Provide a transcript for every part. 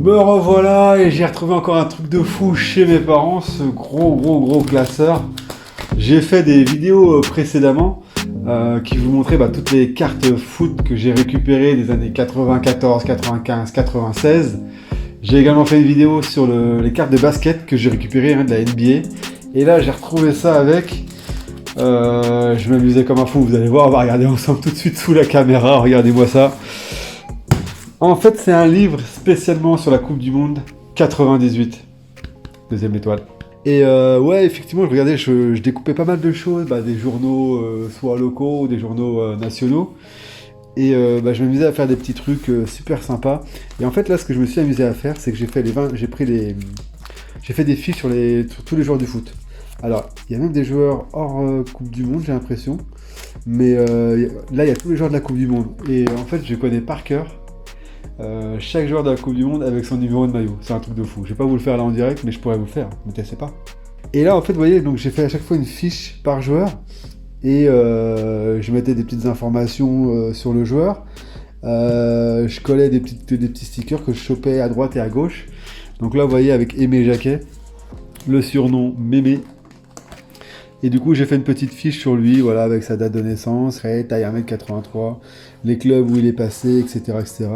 Me revoilà et j'ai retrouvé encore un truc de fou chez mes parents, ce gros classeur. J'ai fait des vidéos précédemment qui vous montraient toutes les cartes foot que j'ai récupérées des années 94, 95, 96. J'ai également fait une vidéo sur les cartes de basket que j'ai récupérées de la NBA. Et là j'ai retrouvé ça avec. Je m'amusais comme un fou, vous allez voir, on va regarder ensemble tout de suite sous la caméra, regardez-moi ça. En fait, c'est un livre spécialement sur la Coupe du Monde 98, deuxième étoile. Et ouais, effectivement, je découpais pas mal de choses, des journaux soit locaux ou des journaux nationaux. Et je m'amusais à faire des petits trucs super sympas. Et en fait, là, ce que je me suis amusé à faire, c'est que j'ai fait des fiches sur tous les joueurs du foot. Alors, il y a même des joueurs hors Coupe du Monde, j'ai l'impression. Mais là, il y a tous les joueurs de la Coupe du Monde. Et en fait, je connais par cœur chaque joueur de la Coupe du Monde avec son numéro de maillot. C'est un truc de fou. Je vais pas vous le faire là en direct, mais je pourrais vous le faire. Ne testez pas. Et là, en fait, vous voyez, donc j'ai fait à chaque fois une fiche par joueur. Et je mettais des petites informations sur le joueur. Je collais des petits stickers que je chopais à droite et à gauche. Donc là, vous voyez, avec Aimé Jacquet, le surnom Mémé. Et du coup, j'ai fait une petite fiche sur lui, voilà, avec sa date de naissance, taille 1m83, les clubs où il est passé, etc. etc.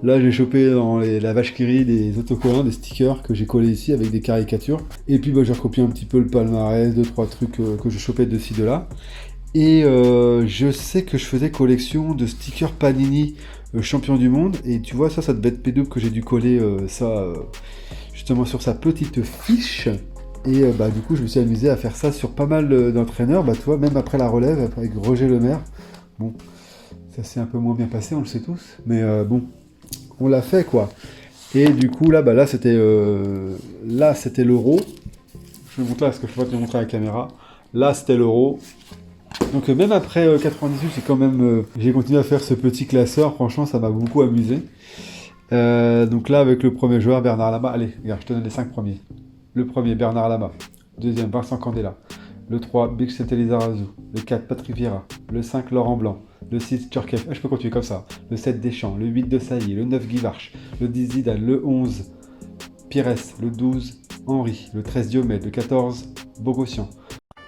Là, j'ai chopé dans la vache qui rit des autocollants, des stickers que j'ai collés ici avec des caricatures. Et puis, j'ai recopié un petit peu le palmarès, 2-3 trucs que je chopais de ci, de là. Et je sais que je faisais collection de stickers Panini champion du monde. Et tu vois, ça devait être P2 que j'ai dû coller justement sur sa petite fiche. Et du coup, je me suis amusé à faire ça sur pas mal d'entraîneurs. Tu vois, même après la relève, avec Roger Lemaire. Bon, ça s'est un peu moins bien passé, on le sait tous. Mais bon, on l'a fait, quoi. Et du coup, là, c'était l'Euro. Je vais montrer là, parce que je peux pas te le montrer à la caméra. Là, c'était l'Euro. Donc même après 98, j'ai continué à faire ce petit classeur. Franchement, ça m'a beaucoup amusé. Donc là, avec le premier joueur, Bernard Lama. Allez, regarde, je te donne les 5 premiers. Le premier, Bernard Lama. Deuxième, Vincent Candela. Le 3, Bixente Lizarazu. Le 4, Patrick Vieira. Le 5, Laurent Blanc. Le 6, Djorkaeff. Je peux continuer comme ça. Le 7, Deschamps. Le 8, De Sailly. Le 9, Guy Varche. Le 10, Zidane. Le 11, Pires. Le 12, Henry. Le 13, Diomède. Le 14, Bogossian.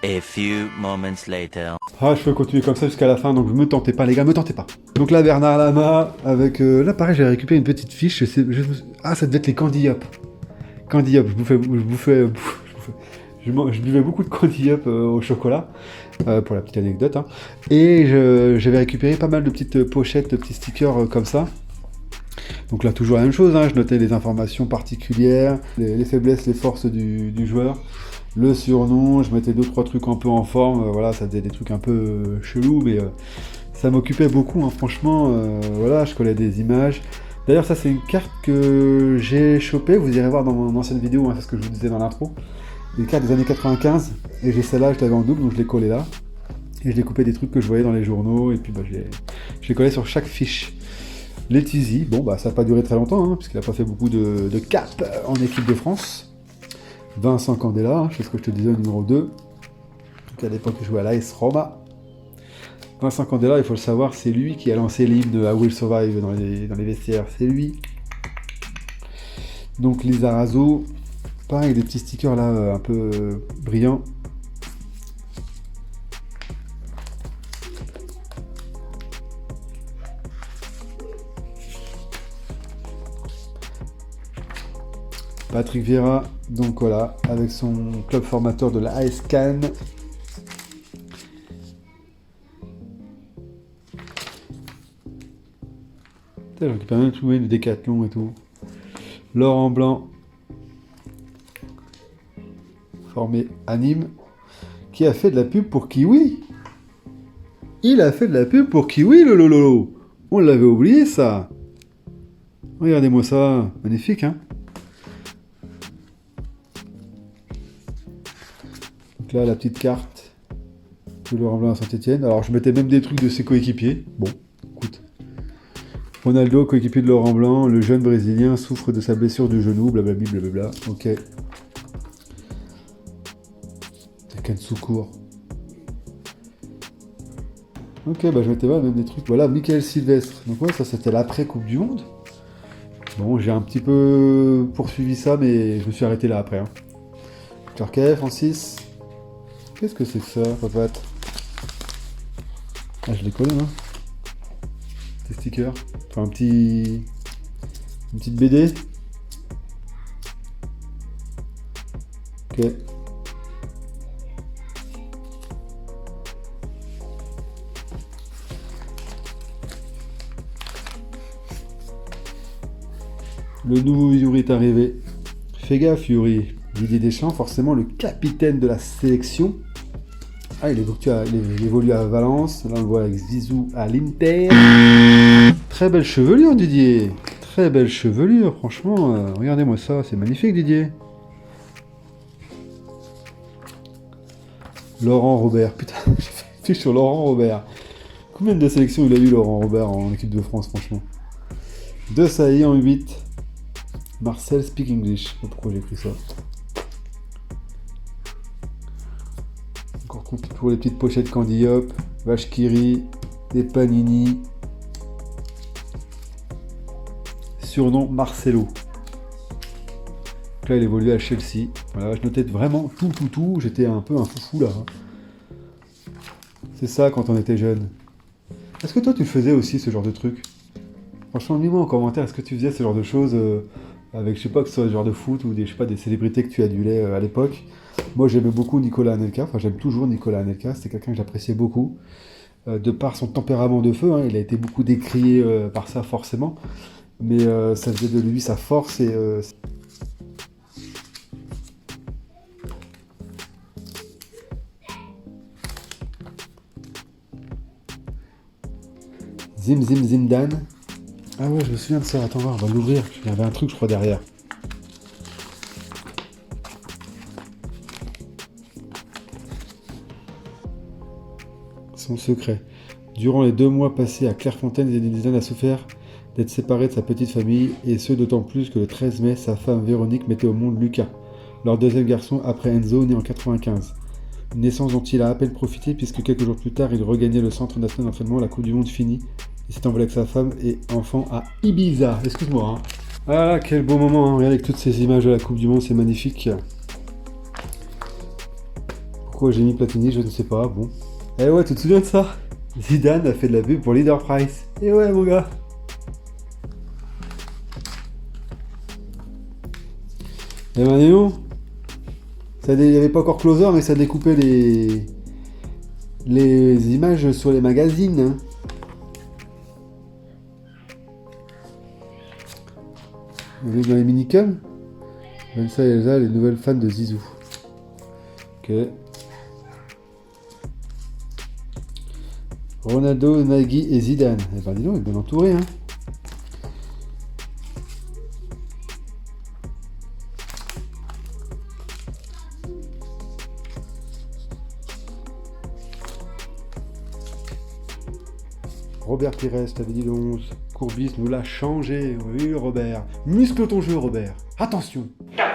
A few moments later. Je peux continuer comme ça jusqu'à la fin, donc me tentez pas les gars, me tentez pas. Donc là, Bernard Lama, avec... là pareil, j'ai récupéré une petite fiche, ça devait être les Candy Up. Candy Up, je buvais beaucoup de Candy Up au chocolat, pour la petite anecdote. Hein. Et j'avais récupéré pas mal de petites pochettes, de petits stickers comme ça. Donc là, toujours la même chose, hein, je notais les informations particulières, les faiblesses, les forces du joueur. Le surnom, je mettais 2-3 trucs un peu en forme, voilà, ça faisait des trucs un peu chelous, mais ça m'occupait beaucoup, hein, franchement, voilà, je collais des images. D'ailleurs, ça c'est une carte que j'ai chopée, vous irez voir dans mon ancienne vidéo, hein, c'est ce que je vous disais dans l'intro. Une carte des années 95, et j'ai celle-là, je l'avais en double, donc je l'ai collée là. Et je découpais des trucs que je voyais dans les journaux, et puis je les collais sur chaque fiche. Les Tizi, bon, ça n'a pas duré très longtemps, hein, puisqu'il n'a pas fait beaucoup de cartes en équipe de France. Vincent Candela, c'est ce que je te disais au numéro 2. Donc à l'époque, il jouait à l'AS Roma. Vincent Candela, il faut le savoir, c'est lui qui a lancé l'hymne I Will Survive dans les vestiaires. C'est lui. Donc Lizarazu, pareil, des petits stickers là, un peu brillants. Patrick Vieira, donc voilà, avec son club formateur de la AS Cannes. Je récupère même tout le Décathlon et tout. Laurent Blanc, formé à Nîmes, qui a fait de la pub pour Kiwi. Il a fait de la pub pour Kiwi, le lolo. On l'avait oublié, ça. Regardez-moi ça, magnifique, hein. Là, la petite carte de Laurent Blanc à Saint-Etienne. Alors, je mettais même des trucs de ses coéquipiers. Bon, écoute. Ronaldo, coéquipier de Laurent Blanc, le jeune Brésilien souffre de sa blessure du genou, blablabla, blablabla. Ok. Ken Soukour. Ok, je mettais même des trucs. Voilà, Michael Sylvestre. Donc ouais, ça c'était l'après Coupe du Monde. Bon, j'ai un petit peu poursuivi ça, mais je me suis arrêté là après. Hein. Turkey en 6. Qu'est-ce que c'est que ça, papate? Ah, je les connais, hein. Des stickers. Enfin, une petite BD. Ok. Le nouveau Yuri est arrivé. Fais gaffe, Yuri. Didier Deschamps, forcément le capitaine de la sélection. Ah, il évolue à Valence. Là, on le voit avec Zizou à l'Inter. Très belle chevelure, Didier. Très belle chevelure, franchement. Regardez-moi ça, c'est magnifique, Didier. Laurent Robert. Putain, j'ai fait une fiche sur Laurent Robert. Combien de sélections il a eu, Laurent Robert, en équipe de France, franchement? De Sailly en 8. Marcel Speak English. Je sais pas pourquoi j'ai écrit ça. Encore pour les petites pochettes Candy Hop, Vache Kiri, des Panini. Surnom Marcelo. Donc là, il évolue à Chelsea. Voilà, je notais vraiment tout. J'étais un peu un foufou là. C'est ça quand on était jeune. Est-ce que toi, tu le faisais aussi, ce genre de truc? Franchement, dis-moi en commentaire, est-ce que tu faisais ce genre de choses avec, je sais pas, que ce soit ce genre de foot ou des, je sais pas, des célébrités que tu adulais à l'époque? Moi, j'aimais beaucoup Nicolas Anelka. Enfin, j'aime toujours Nicolas Anelka. C'était quelqu'un que j'appréciais beaucoup. De par son tempérament de feu, hein, il a été beaucoup décrié par ça, forcément. Mais ça faisait de lui sa force et... Zimdan. Ah ouais, je me souviens de ça. Attends, voir, on va l'ouvrir. Il y avait un truc, je crois, derrière. Son secret. Durant les 2 mois passés à Clairefontaine, Zinedine Zidane a souffert d'être séparé de sa petite famille, et ce d'autant plus que le 13 mai, sa femme Véronique mettait au monde Lucas, leur deuxième garçon après Enzo, né en 95. Une naissance dont il a à peine profité puisque quelques jours plus tard, il regagnait le centre national d'entraînement, la Coupe du Monde finie. Il s'est envolé avec sa femme et enfant à Ibiza. Excuse-moi. Hein. Ah là, quel beau moment. Hein. Regardez avec toutes ces images de la Coupe du Monde, c'est magnifique. Pourquoi j'ai mis Platini, je ne sais pas. Bon. Eh ouais, tu te souviens de ça? Zidane a fait de la pub pour Leader Price. Eh ouais, mon gars. Eh ben, Néon. Il n'y avait pas encore Closer, mais ça découpait les images sur les magazines. Hein. On est dans les minicums. Vanessa et Elsa, les nouvelles fans de Zizou. Ok. Ronaldo, Nagui et Zidane. Eh ben dis donc, il est bien entouré. Hein. Robert Pires, t'avais dit le 11. Courbis nous l'a changé. Oui, Robert. Muscle ton jeu, Robert. Attention.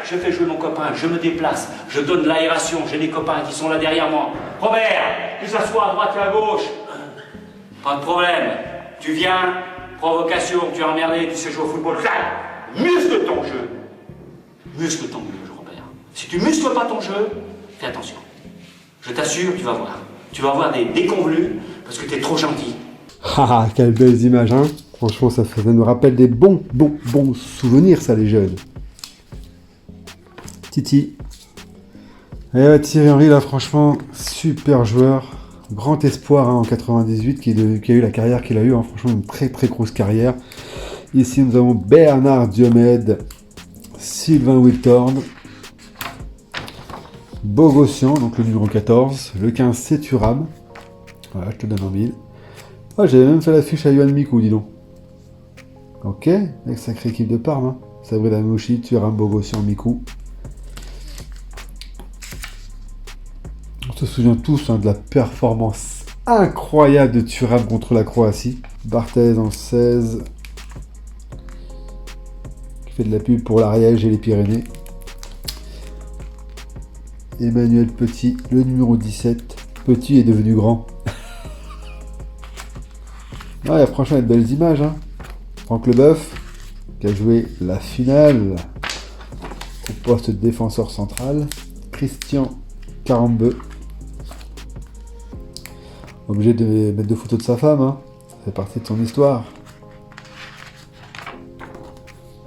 Je fais jouer mon copain, je me déplace, je donne de l'aération, j'ai des copains qui sont là derrière moi. Robert, tu s'assois à droite et à gauche. Pas de problème. Tu viens, provocation, tu es emmerdé, tu sais jouer au football. Muscle ton jeu. Muscle ton jeu, Robert. Si tu muscles pas ton jeu, fais attention. Je t'assure, tu vas voir. Tu vas avoir des déconvenus parce que t'es trop gentil. Ah, quelles belles images, hein. Franchement, ça nous rappelle des bons souvenirs, ça, les jeunes. Titi. Et ouais, Thierry Henry, là, franchement, super joueur. Grand espoir hein, en 98 qui a eu la carrière qu'il a eue. Hein, franchement, une très grosse carrière. Ici, nous avons Bernard Diomède, Sylvain Wiltorn, Bogossian, donc le numéro 14. Le 15, c'est Thuram. Voilà, je te donne en mille. Ah, j'avais même fait la fiche à Yohan Mikou, dis donc. Ok, avec sacrée équipe de Parme. Hein. Sabrina Mouchi, Thuram, Bogossian, Mikou. On se souvient tous hein, de la performance incroyable de Thuram contre la Croatie. Barthez en 16. Qui fait de la pub pour l'Ariège et les Pyrénées. Emmanuel Petit, le numéro 17. Petit est devenu grand. Ah, il y a franchement de belles images. Hein. Franck Leboeuf. qui a joué la finale au poste de défenseur central, Christian Carambeu. Obligé de mettre 2 photos de sa femme, hein. Ça fait partie de son histoire.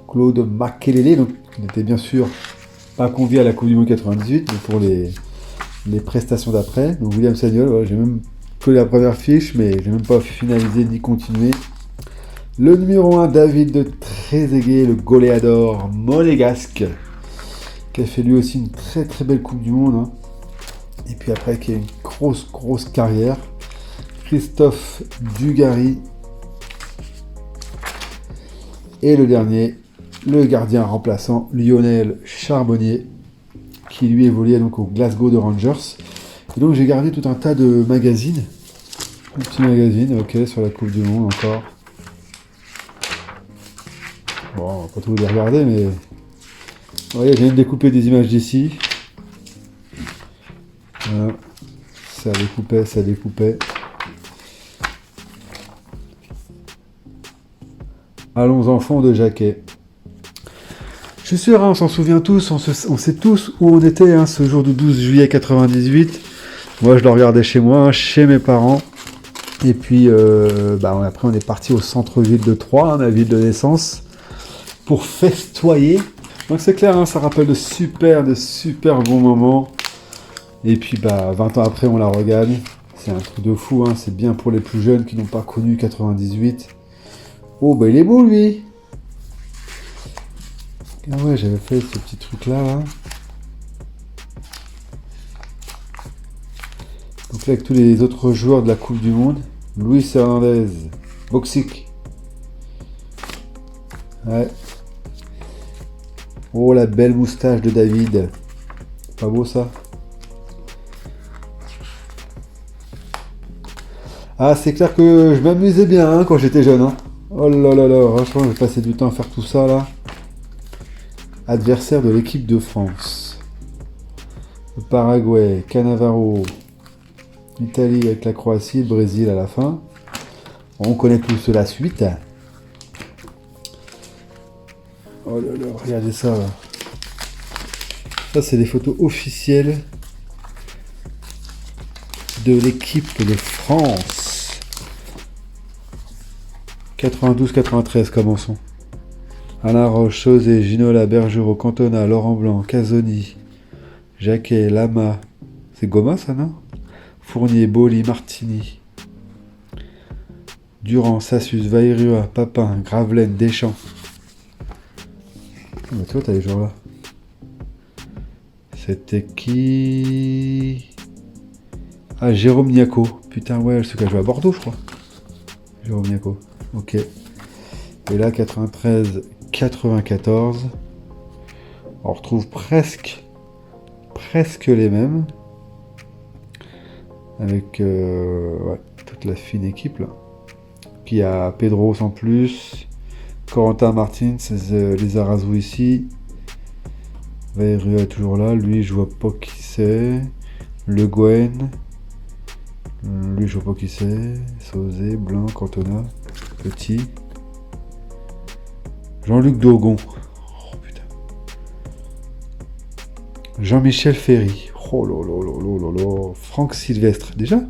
Claude Makelele, donc il n'était bien sûr pas convié à la Coupe du Monde 98, mais pour les prestations d'après. Donc William Sagnol, ouais, j'ai même collé la première fiche, mais j'ai même pas finalisé ni continué. Le numéro 1, David de Trezeguet, le goléador monégasque, qui a fait lui aussi une très très belle Coupe du Monde, hein. Et puis après, qui a une grosse carrière. Christophe Dugarry. Et le dernier, le gardien remplaçant Lionel Charbonnier, qui lui évoluait donc au Glasgow de Rangers. Et donc j'ai gardé tout un tas de magazines. Un petit magazine, ok, sur la Coupe du Monde encore. Bon, on va pas tout les regarder, mais... Vous voyez, j'ai même découpé des images d'ici. Voilà. Ça découpait. Allons enfants de Jacquet. Je suis sûr, hein, on s'en souvient tous, on sait tous où on était, hein, ce jour du 12 juillet 98. Moi, je le regardais chez moi, hein, chez mes parents. Et puis, après, on est parti au centre-ville de Troyes, hein, ma ville de naissance, pour festoyer. Donc c'est clair, hein, ça rappelle de super bons moments. Et puis, 20 ans après, on la regagne. C'est un truc de fou, hein, c'est bien pour les plus jeunes qui n'ont pas connu 98. Oh, il est beau, lui. Ah ouais, j'avais fait ce petit truc-là, là. Donc là, avec tous les autres joueurs de la Coupe du Monde. Luis Hernandez, Boxic. Ouais. Oh, la belle moustache de David. Pas beau, ça? Ah, c'est clair que je m'amusais bien, hein, quand j'étais jeune, hein. Oh là là là, franchement, j'ai passé du temps à faire tout ça, là. Adversaire de l'équipe de France. Le Paraguay, Cannavaro, l'Italie avec la Croatie, le Brésil à la fin. On connaît tous la suite. Oh là là, regardez ça, là. Ça, c'est des photos officielles de l'équipe de France. 92-93, commençons. Alain Roche, José, Ginola, Bergerot, Cantona, Laurent Blanc, Casoni, Jacquet, Lama. C'est Goma, ça, non? Fournier, Boli, Martini. Durand, Sassus, Vairua, Papin, Gravelaine, Deschamps. Ah, tu vois, t'as les joueurs là. C'était qui? Ah, Jérôme Niaco. Putain, ouais, ce qui a joué à Bordeaux, je crois. Jérôme Niaco. Ok. Et là, 93-94. On retrouve presque les mêmes. Avec toute la fine équipe là. Puis il y a Pedro en plus. Corentin Martins, les Arazou ici. Vairua est toujours là. Lui, je vois pas qui c'est. Le Gouen. Lui, je vois pas qui c'est. Sauzé, Blanc, Cantona. Petit. Jean-Luc Dogon. Oh putain. Jean-Michel Ferry. Oh là là là là là là. Franck Sylvestre. Déjà?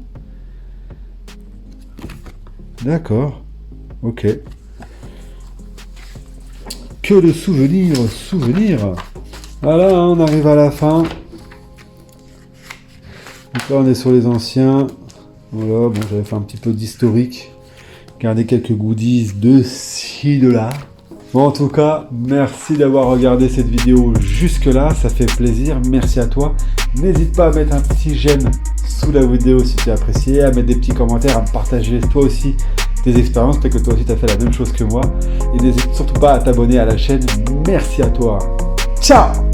D'accord. Ok. Que de souvenirs. Voilà, on arrive à la fin. Donc là, on est sur les anciens. Voilà, bon, j'avais fait un petit peu d'historique. Regardez quelques goodies de ci, de là. Bon, en tout cas, merci d'avoir regardé cette vidéo jusque-là. Ça fait plaisir. Merci à toi. N'hésite pas à mettre un petit j'aime sous la vidéo si tu as apprécié, à mettre des petits commentaires, à me partager toi aussi tes expériences, peut-être que toi aussi tu as fait la même chose que moi. Et n'hésite surtout pas à t'abonner à la chaîne. Merci à toi. Ciao!